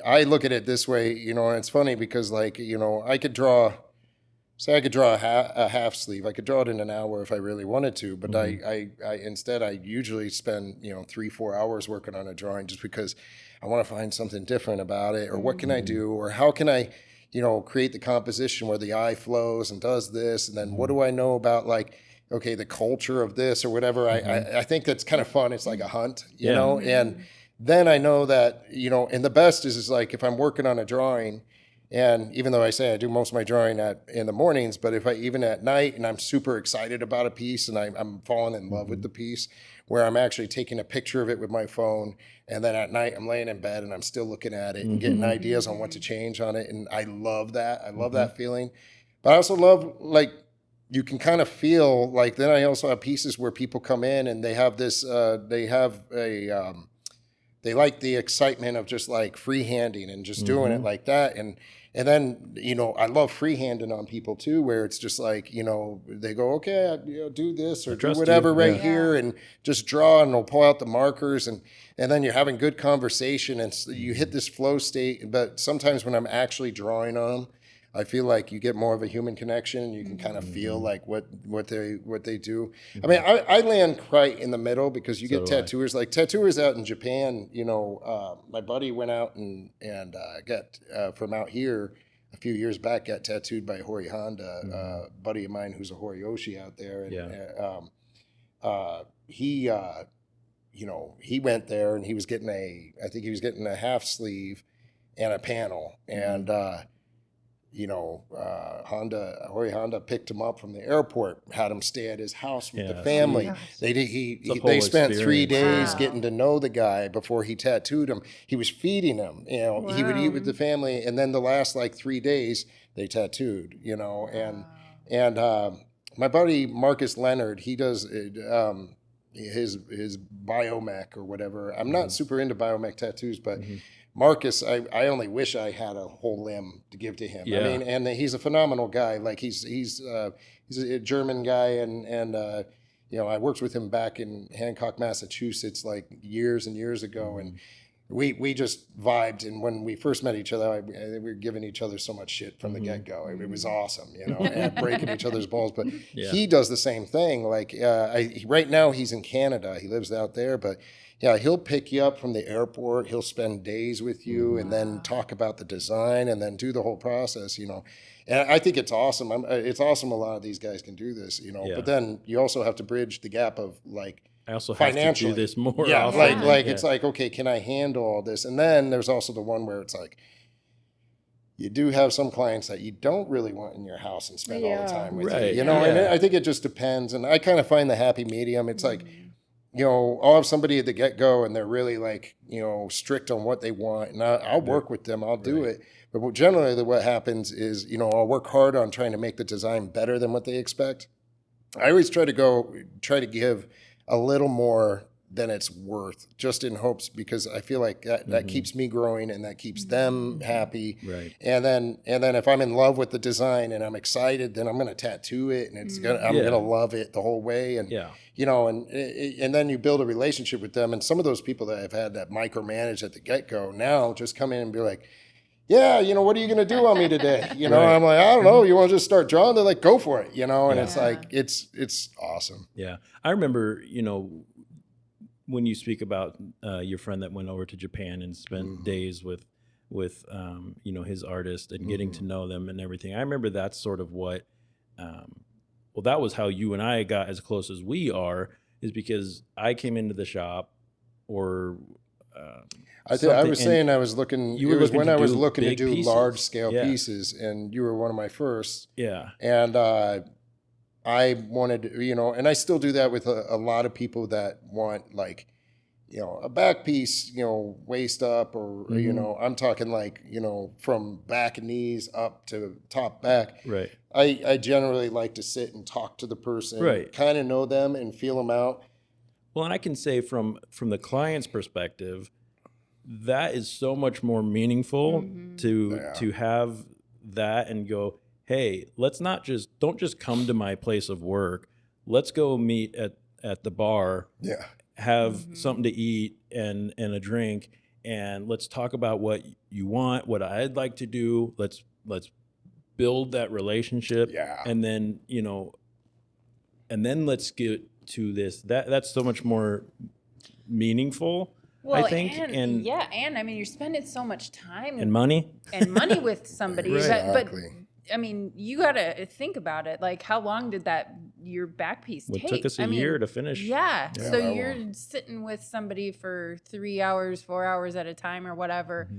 I look at it this way, you know, and it's funny because, like, you know, I could draw a half sleeve. I could draw it in an hour if I really wanted to, but I instead I usually spend, you know, 3-4 hours working on a drawing just because I want to find something different about it, or what can I do, or how can I, you know, create the composition where the eye flows and does this, and then what do I know about, like, okay, the culture of this or whatever. I think that's kind of fun. It's like a hunt, you know, and then I know that, you know, and the best is like if I'm working on a drawing, and even though I say I do most of my drawing in the mornings, but if I even at night and I'm super excited about a piece and I'm falling in love with the piece, where I'm actually taking a picture of it with my phone, and then at night I'm laying in bed and I'm still looking at it and getting ideas on what to change on it, and I love that. I love that feeling, but I also love, like, you can kind of feel like, then I also have pieces where people come in and they have this, they like the excitement of just like freehanding and just doing it like that. And then, you know, I love freehanding on people too, where it's just like, you know, they go, okay, you know, do this or do whatever here and just draw, and they'll pull out the markers, and then you're having good conversation and you hit this flow state. But sometimes when I'm actually drawing on them, I feel like you get more of a human connection, and you can kind of feel like what they do. I mean, I land right in the middle because you get tattooers, like tattooers out in Japan. You know, my buddy went out and got from out here a few years back, got tattooed by Hori Honda, a buddy of mine who's a Horiyoshi out there, and he you know, he went there and he was getting I think he was getting a half sleeve and a panel, and you know, Hori Honda picked him up from the airport, had him stay at his house with the family. They spent 3 days getting to know the guy before he tattooed him. He was feeding him, you know, he would eat with the family, and then the last like 3 days they tattooed, you know, and my buddy Marcus Leonard, he does his biomech or whatever. I'm not super into biomech tattoos, but Marcus, I only wish I had a whole limb to give to him. I mean, and he's a phenomenal guy. Like he's a German guy, and you know, I worked with him back in Hancock, Massachusetts, like years and years ago, and we just vibed. And when we first met each other, we were giving each other so much shit from the get-go. It was awesome, you know, and breaking each other's balls. But he does the same thing. Like right now he's in Canada. He lives out there, but yeah, he'll pick you up from the airport. He'll spend days with you and then talk about the design and then do the whole process, you know. And I think it's awesome. It's awesome a lot of these guys can do this, you know. But then you also have to bridge the gap of, like, I also have to do this more often. Like it's like, okay, can I handle all this? And then there's also the one where it's like, you do have some clients that you don't really want in your house and spend all the time with you, you know. And I think it just depends. And I kind of find the happy medium. It's like, you know, I'll have somebody at the get-go and they're really, like, you know, strict on what they want, and I'll work with them, I'll do it. But generally what happens is, you know, I'll work hard on trying to make the design better than what they expect. I always try to give a little more than it's worth, just in hopes, because I feel like that keeps me growing and that keeps them happy. Right. And then if I'm in love with the design and I'm excited, then I'm going to tattoo it, and I'm going to love it the whole way. And you know, and then you build a relationship with them. And some of those people that have had that micromanage at the get-go now just come in and be like, yeah, you know, what are you going to do on me today? You know, I'm like, I don't know. You want to just start drawing? They're like, go for it. You know, and it's like, it's awesome. Yeah. I remember, you know, when you speak about your friend that went over to Japan and spent days with you know, his artist and getting to know them and everything. I remember that's sort of what, well, that was how you and I got as close as we are, is because I came into the shop, or I was saying I was looking. It was when I was looking to do large scale pieces, and you were one of my first. Yeah. And I wanted, you know, and I still do that with a lot of people that want, like, you know, a back piece, you know, waist up, or you know, I'm talking like, you know, from back and knees up to top back. Right. I generally like to sit and talk to the person, kind of know them and feel them out. Well, and I can say from the client's perspective, that is so much more meaningful to have that and go, hey, don't just come to my place of work. Let's go meet at the bar have something to eat and a drink, and let's talk about what you want, what I'd like to do. Let's build that relationship. Yeah. And then, and then let's get to this. That's so much more meaningful, I think. And I mean, you're spending so much time and money with somebody. Right. But I mean, you got to think about it. Like, how long did your back piece take? It took us a year to finish. Yeah. So you're sitting with somebody for 3 hours, 4 hours at a time or whatever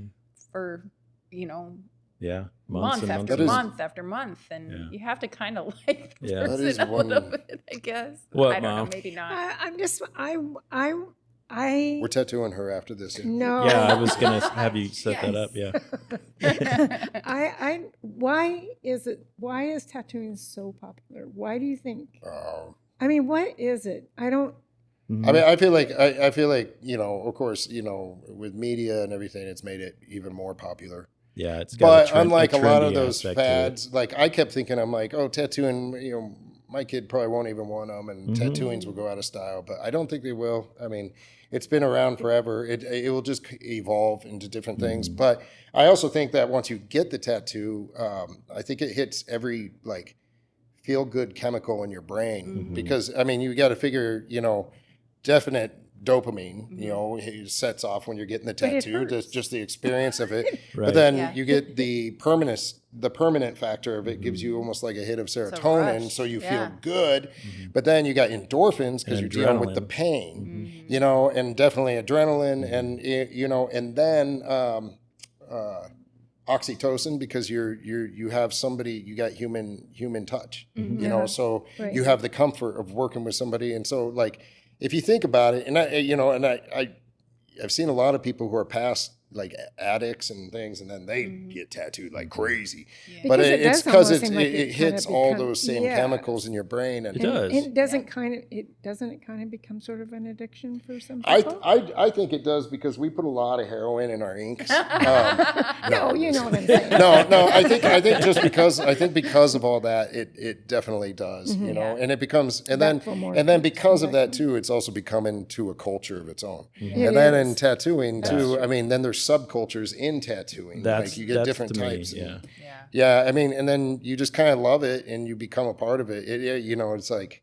for, month after month. And you have to kind of like the person a little bit, I guess. What, I don't Mom? know, maybe not. We're tattooing her after this. No. Yeah, I was going to have you set that up. Yeah. Why is tattooing so popular? Why do you think? Oh. I mean, what is it? I don't. I mean, I feel like, of course, with media and everything, it's made it even more popular. Yeah, it's got unlike a lot of trendy those aspect to fads, like I kept thinking, I'm like, oh, tattooing, my kid probably won't even want them, and tattooings will go out of style. But I don't think they will. I mean, it's been around forever. It will just evolve into different things. But I also think that once you get the tattoo, I think it hits every feel good chemical in your brain because I mean, you got to figure, definite dopamine, it sets off when you're getting the tattoo, just the experience of it. Right. But then you get the permanent factor of it gives you almost like a hit of serotonin, so you feel good. But then you got endorphins because you're dealing with the pain, and definitely adrenaline, and and then oxytocin because you have somebody, you got human touch, so you have the comfort of working with somebody, and so if you think about it, and I've seen a lot of people who are past addicts and things, and then they get tattooed like crazy. But it's because it hits all those same chemicals in your brain, and it does. It doesn't it kind of become sort of an addiction for some people? I think it does because we put a lot of heroin in our inks. No, you know what I'm saying. No, I think just because of all that, it definitely does, and it becomes, and then because of that too, it's also becoming to a culture of its own. And then in tattooing too, I mean, then there's subcultures in tattooing. You get different types. Yeah. I mean, and then you just kind of love it and you become a part of it. It's like,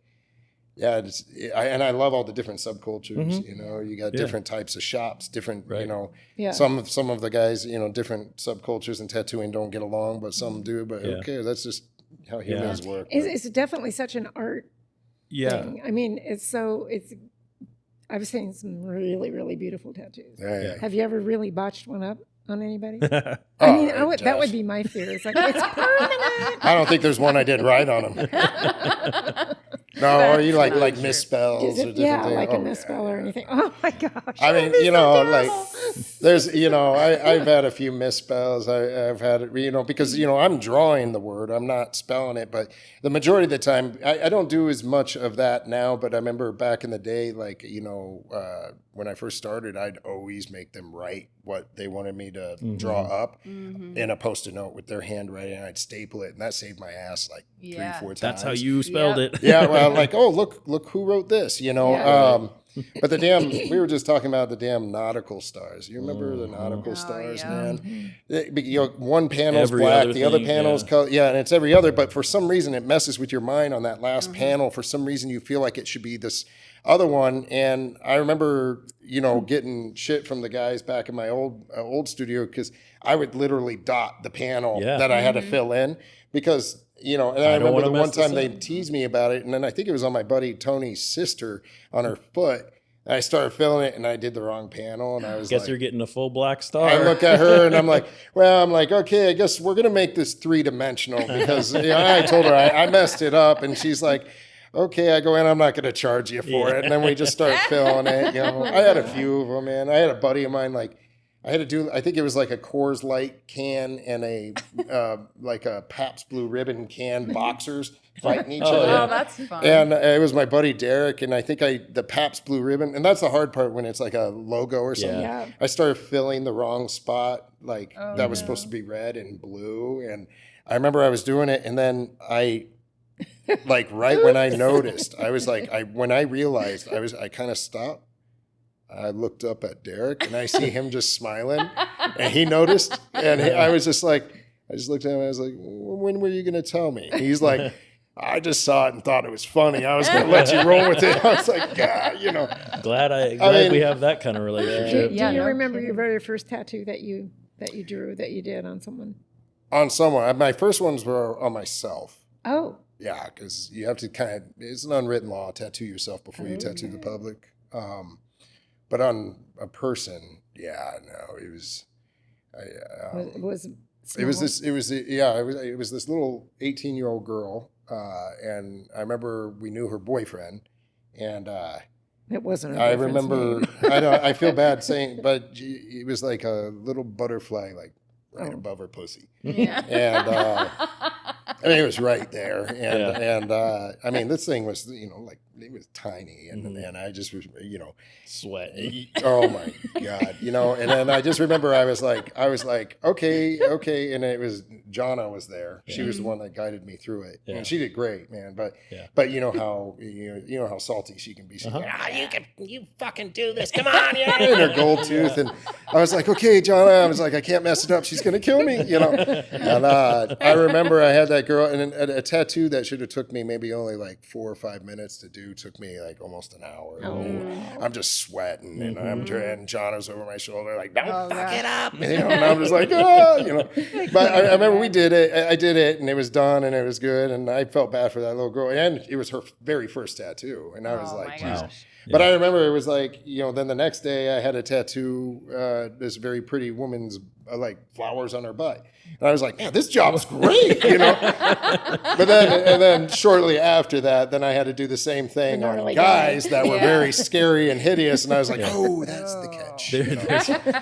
and I love all the different subcultures. You got different types of shops, different, some of the guys, different subcultures in tattooing don't get along, but some do. But okay, that's just how humans work. It's definitely such an art thing. I mean, I've seen some really, really beautiful tattoos. Yeah. Have you ever really botched one up on anybody? I mean, that would be my fear. It's like, it's permanent. I don't think there's one I did right on them. No, or you like misspells or different things. Like a misspell or anything. Oh my gosh. I mean, there's, I've had a few misspells. I've had it, because, I'm drawing the word. I'm not spelling it. But the majority of the time, I don't do as much of that now. But I remember back in the day, when I first started, I'd always make them write what they wanted me to draw up in a Post-it note with their handwriting. And I'd staple it. And that saved my ass 3-4 times. That's how you spelled it. Yeah, well, oh, look who wrote this, But we were just talking about the damn nautical stars. You remember the nautical stars, man? One panel's black, the other panel's color. Yeah, and it's every other. But for some reason, it messes with your mind on that last panel. For some reason, you feel like it should be this other one. And I remember, getting shit from the guys back in my old studio because I would literally dot the panel that I had to fill in because. And I remember the one time they teased me about it, and then I think it was on my buddy Tony's sister on her foot. And I started filling it, and I did the wrong panel, and I was guess you're getting a full black star. I look at her, and I'm like, okay, I guess we're gonna make this 3-dimensional because I told her I messed it up, and she's like, okay. I go in, I'm not gonna charge you for it, and then we just start filling it. I had a few of them, man. I had a buddy of mine I had to do, I think it was like a Coors Light can and a Pabst Blue Ribbon can boxers fighting each other. Oh, that's fun. And it was my buddy Derek, and I think the Pabst Blue Ribbon, and that's the hard part when it's like a logo or something. Yeah. I started filling the wrong spot, that was supposed to be red and blue. And I remember I was doing it, and then right when I noticed, I was when I realized, I kind of stopped. I looked up at Derek and I see him just smiling, and he noticed, and I was just like, I just looked at him and I was like, when were you going to tell me? And he's like, I just saw it and thought it was funny. I was going to let you roll with it. I was like, God, you know. Glad we have that kind of relationship. Do you remember your very first tattoo that you drew, that you did on someone? On someone. My first ones were on myself. Oh. Yeah, because you have to it's an unwritten law, tattoo yourself before you tattoo the public. But on a person, yeah, no, it was. It was this little 18-year-old girl, and I remember we knew her boyfriend, and it wasn't. I remember. I feel bad saying, but it was like a little butterfly, like right above her pussy, and I mean, it was right there, and I mean, this thing was, like, it was tiny, and I just was, sweating. Oh my God, and then I just remember I was like, okay, and it was Jonna was there. She was the one that guided me through it, and she did great, man. But you know how salty she can be. She's like, you fucking do this, come on, in her gold tooth, and I was like, okay, Jonna, I was like, I can't mess it up. She's gonna kill me, And I remember I had that girl, and a tattoo that should have took me maybe only like 4 or 5 minutes to do took me like almost an hour. I'm just sweating, and and Jonna's over my shoulder like, don't fuck it up, and I'm just like, But I remember we did it. I did it, and it was done, and it was good, and I felt bad for that little girl, and it was her very first tattoo, and I was like, wow. But I remember it was like, then the next day I had a tattoo, this very pretty woman's like flowers on her butt. And I was like, man, this job's great, But then shortly after that, then I had to do the same thing on guys that were very scary and hideous. And I was like, oh, that's the catch.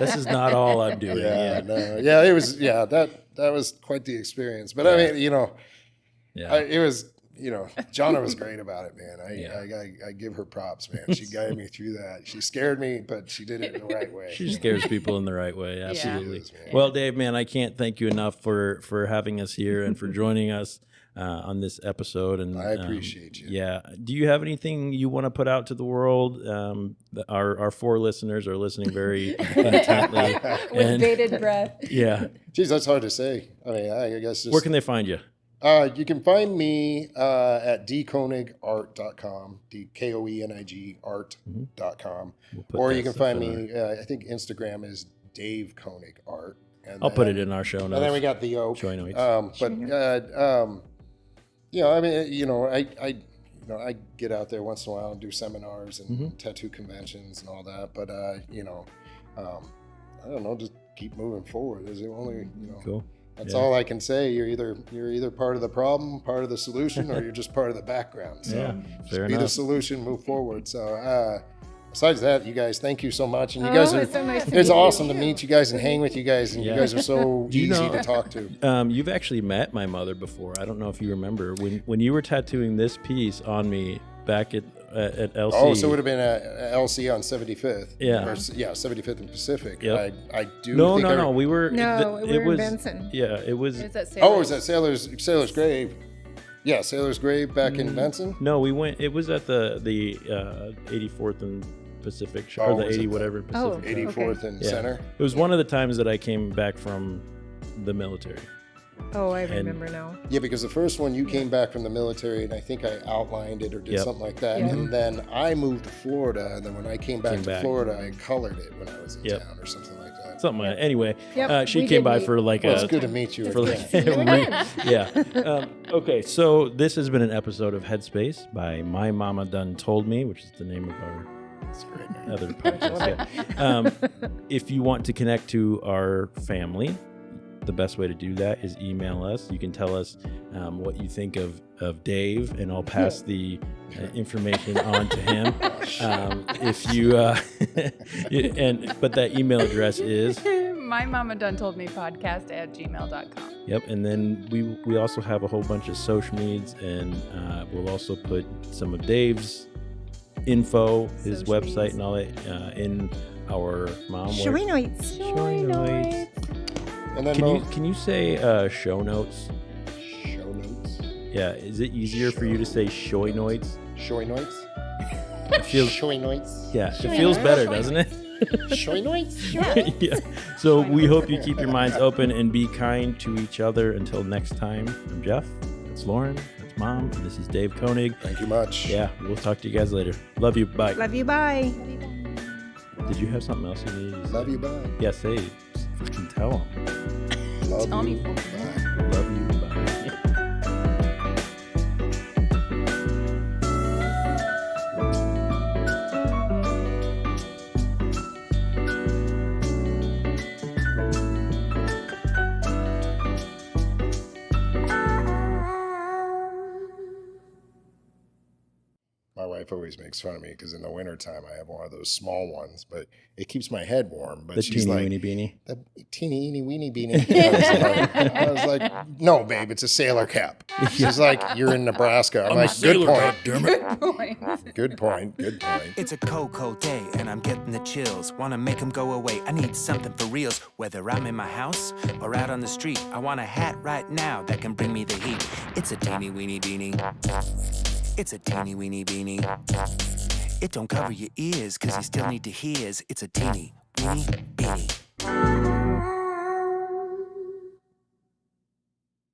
This is not all I'm doing. It was, that was quite the experience. But I mean, it was, Jonna was great about it, man. I give her props, man. She guided me through that. She scared me, but she did it in the right way. She scares people in the right way, absolutely. Well, Dave, man, I can't thank you enough for having us here and for joining us on this episode. And I appreciate you. Yeah. Do you have anything you want to put out to the world? Our 4 listeners are listening very intently. With bated breath. Yeah. Geez, that's hard to say. I mean, I guess just... Where can they find you? You can find me at dkoenigart.com, DKOENIG art.com. Or you can find me, I think Instagram is Dave Koenig Art. I'll put it in our show notes. And then we got the Oak. Show notes. I mean, I get out there once in a while and do seminars and tattoo conventions and all that. But, I don't know, just keep moving forward. There's only, Cool. That's all I can say. You're either part of the problem, part of the solution, or you're just part of the background. So fair be enough. the solution, move forward. So besides that, you guys, thank you so much. And you guys are, so nice it's awesome to meet you guys and hang with you guys. And you guys are so easy to talk to. You've actually met my mother before. I don't know if you remember when you were tattooing this piece on me back at LC. Oh, so it would have been a LC on 75th. Yeah. 75th and Pacific. Yep. I do No, think we were... it was in Benson. Yeah, it was... Is that Oh, was that Sailor's Grave? Yeah, Sailor's Grave back in Benson? No, we went... It was at the 84th and Pacific... or the 80 whatever Pacific. 84th and Center? It was one of the times that I came back from the military. Oh, I remember now. Yeah, because the first one you came back from the military, and I think I outlined it or did something like that. And then I moved to Florida, and then when I came back to Florida, I colored it when I was in town or something like that. Something like that. Anyway, she we came did by meet. for like Well, it's good to meet you. For like okay, so this has been an episode of Headspace by My Mama Done Told Me, which is the name of our other podcast. If you want to connect to our family, the best way to do that is email us. You can tell us what you think of Dave, and I'll pass the information on to him. If you but that email address is mymamadonetoldmepodcast@gmail.com. Yep, and then we also have a whole bunch of social medias, and we'll also put some of Dave's info, his website, and all that in our Showy notes. And then Can you say show notes? Show notes? Yeah, is it easier for you to say shoy notes? Shoy notes? It feels, Shoinoids. yeah, it feels better, doesn't it? Shoinoids. Yeah. So we hope you keep your minds open and be kind to each other. Until next time, I'm Jeff. That's Lauren. That's Mom. And this is Dave Koenig. Thank you much. Yeah, we'll talk to you guys later. Love you. Bye. Love you. Bye. Did you have something else you needed to say? Love you. Bye. Yeah, say it. Just fucking tell them. Love Tell you. me. Bye. Love you. Bye. My wife always makes fun of me because in the wintertime I have one of those small ones, but it keeps my head warm. But The she's teeny like, weeny beanie. the teeny weeny beanie. I was like, no, babe, it's a sailor cap. She's like, you're in Nebraska. I'm like, good point. Good point. Good point. It's a cold day and I'm getting the chills. Wanna make them go away. I need something for reals. Whether I'm in my house or out on the street, I want a hat right now that can bring me the heat. It's a teeny weeny beanie. It's a teeny weeny beanie. It don't cover your ears, cause you still need to hear. It's a teeny weeny beanie.